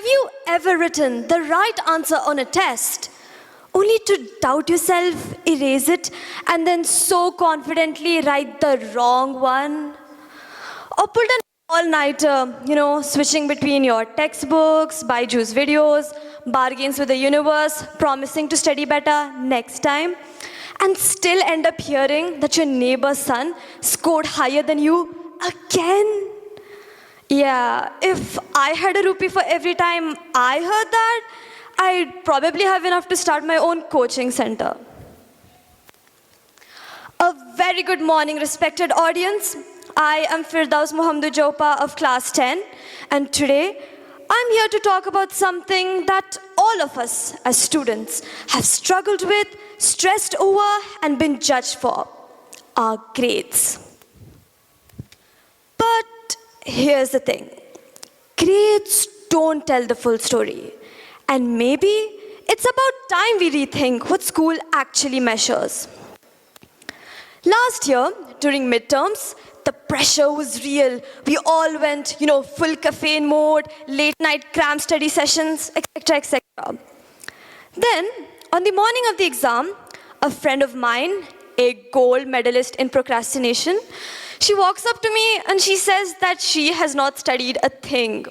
you ever written the right answer on a test, only to doubt yourself, erase it, and then so confidently write the wrong one? Or pulled an all-nighter, switching between your textbooks, Byju's videos, bargains with the universe, promising to study better next time, and still end up hearing that your neighbor's son scored higher than you again? Yeah, if I had a rupee for every time I heard that, I'd probably have enough to start my own coaching center. A very good morning, respected audience. I am Firdaus Muhammadu Jopa of class 10, and today I'm here to talk about something that all of us as students have struggled with, stressed over, and been judged for: our grades. But here's the thing. Grades don't tell the full story. And maybe it's about time we rethink what school actually measures. Last year, during midterms, the pressure was real. We all went, full caffeine mode, late night cram study sessions, etc., etc. Then, on the morning of the exam, a friend of mine, a gold medalist in procrastination, she walks up to me and she says that she has not studied a thing.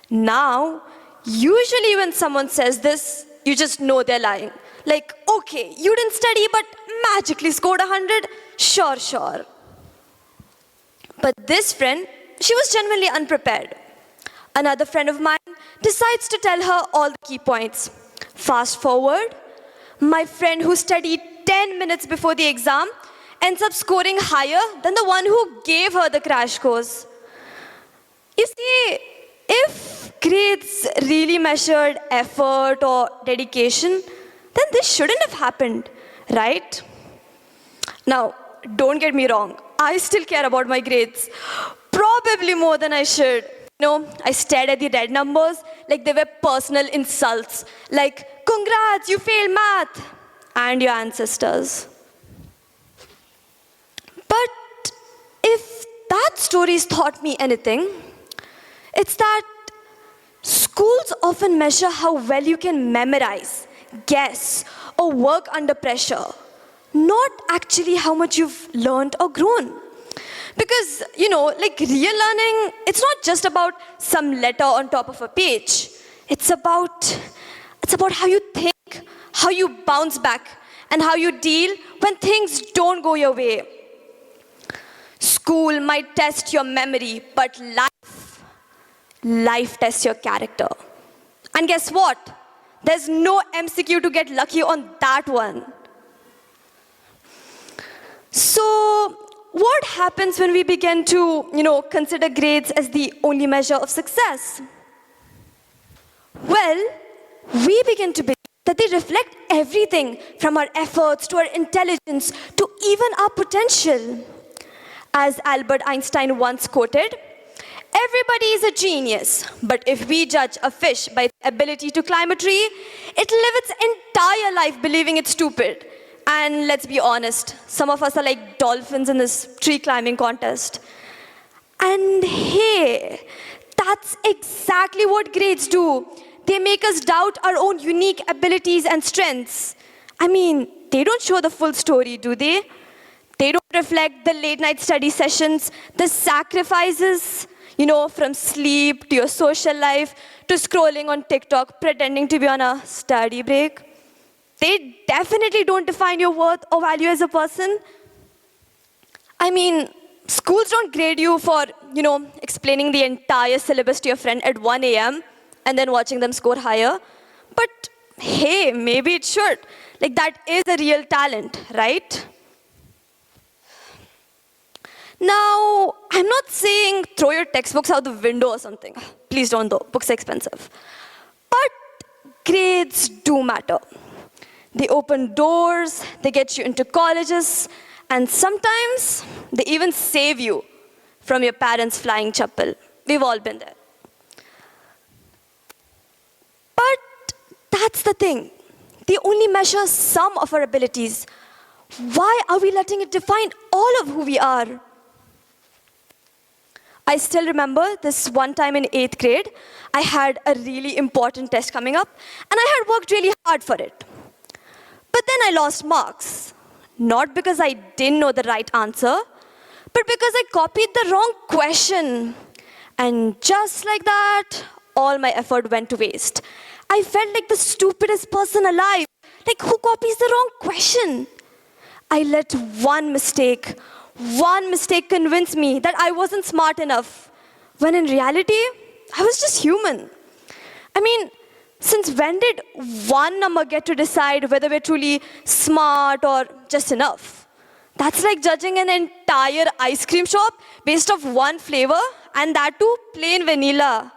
Now, usually when someone says this, you just know they're lying. Like, okay, you didn't study but magically scored 100? Sure. But this friend, she was genuinely unprepared. Another friend of mine decides to tell her all the key points. Fast forward, my friend who studied 10 minutes before the exam ends up scoring higher than the one who gave her the crash course. You see, if grades really measured effort or dedication, then this shouldn't have happened, right? Now, don't get me wrong. I still care about my grades, probably more than I should. I stared at the red numbers like they were personal insults. Like, congrats, you failed math, and your ancestors. But if that story's taught me anything, it's that schools often measure how well you can memorize, guess, or work under pressure, not actually how much you've learned or grown. Because, real learning, it's not just about some letter on top of a page. It's about how you think, how you bounce back, and how you deal when things don't go your way. School might test your memory, but life tests your character. And guess what? There's no MCQ to get lucky on that one. So, what happens when we begin to, consider grades as the only measure of success? Well, we begin to believe that they reflect everything from our efforts to our intelligence to even our potential. As Albert Einstein once quoted, "Everybody is a genius, but if we judge a fish by its ability to climb a tree, it'll live its entire life believing it's stupid." And let's be honest, some of us are like dolphins in this tree climbing contest. And hey, that's exactly what grades do. They make us doubt our own unique abilities and strengths. I mean, they don't show the full story, do they? They don't reflect the late night study sessions, the sacrifices, from sleep to your social life to scrolling on TikTok, pretending to be on a study break. They definitely don't define your worth or value as a person. I mean, schools don't grade you for, explaining the entire syllabus to your friend at 1 a.m. and then watching them score higher. But hey, maybe it should. Like, that is a real talent, right? Now, I'm not saying throw your textbooks out the window or something. Please don't though, books are expensive. But grades do matter. They open doors, they get you into colleges, and sometimes they even save you from your parents' flying chappal. We've all been there. But that's the thing. They only measure some of our abilities. Why are we letting it define all of who we are? I still remember this one time in 8th grade, I had a really important test coming up, and I had worked really hard for it. But then I lost marks. Not because I didn't know the right answer, but because I copied the wrong question. And just like that, all my effort went to waste. I felt like the stupidest person alive. Like, who copies the wrong question? I let one mistake convince me that I wasn't smart enough, when in reality, I was just human. I mean, since when did one number get to decide whether we're truly smart or just enough? That's like judging an entire ice cream shop based off one flavor, and that too plain vanilla.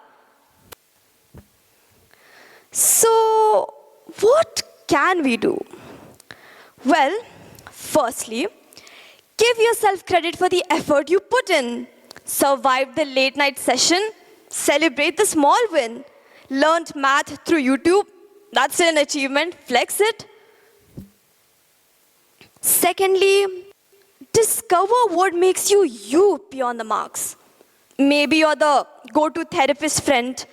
So, what can we do? Well, firstly, give yourself credit for the effort you put in. Survive the late night session, celebrate the small win. Learned math through YouTube, that's still an achievement, flex it. Secondly, discover what makes you you beyond the marks. Maybe you're the go-to therapist friend,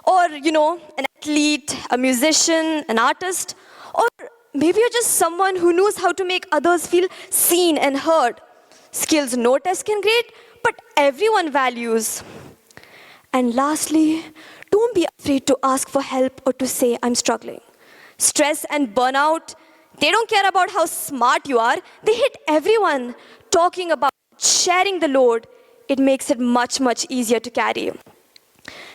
or an athlete, a musician, an artist, or maybe you're just someone who knows how to make others feel seen and heard. Skills no test can grade, but everyone values. And lastly, don't be afraid to ask for help or to say, I'm struggling. Stress and burnout, they don't care about how smart you are. They hit everyone. Talking about sharing the load, it makes it much, much easier to carry.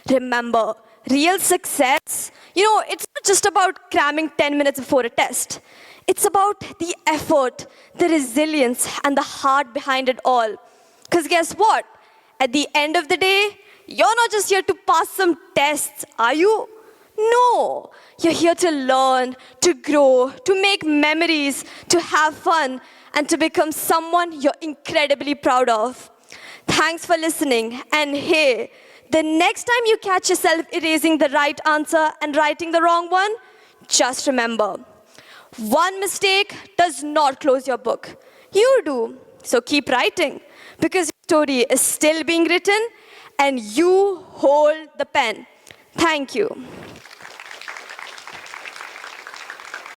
Remember, real success, it's not just about cramming 10 minutes before a test. It's about the effort, the resilience, and the heart behind it all. Because guess what? At the end of the day, you're not just here to pass some tests, are you? No, you're here to learn, to grow, to make memories, to have fun, and to become someone you're incredibly proud of. Thanks for listening. And hey, the next time you catch yourself erasing the right answer and writing the wrong one, just remember, one mistake does not close your book. You do. So keep writing, because your story is still being written, and you hold the pen. Thank you.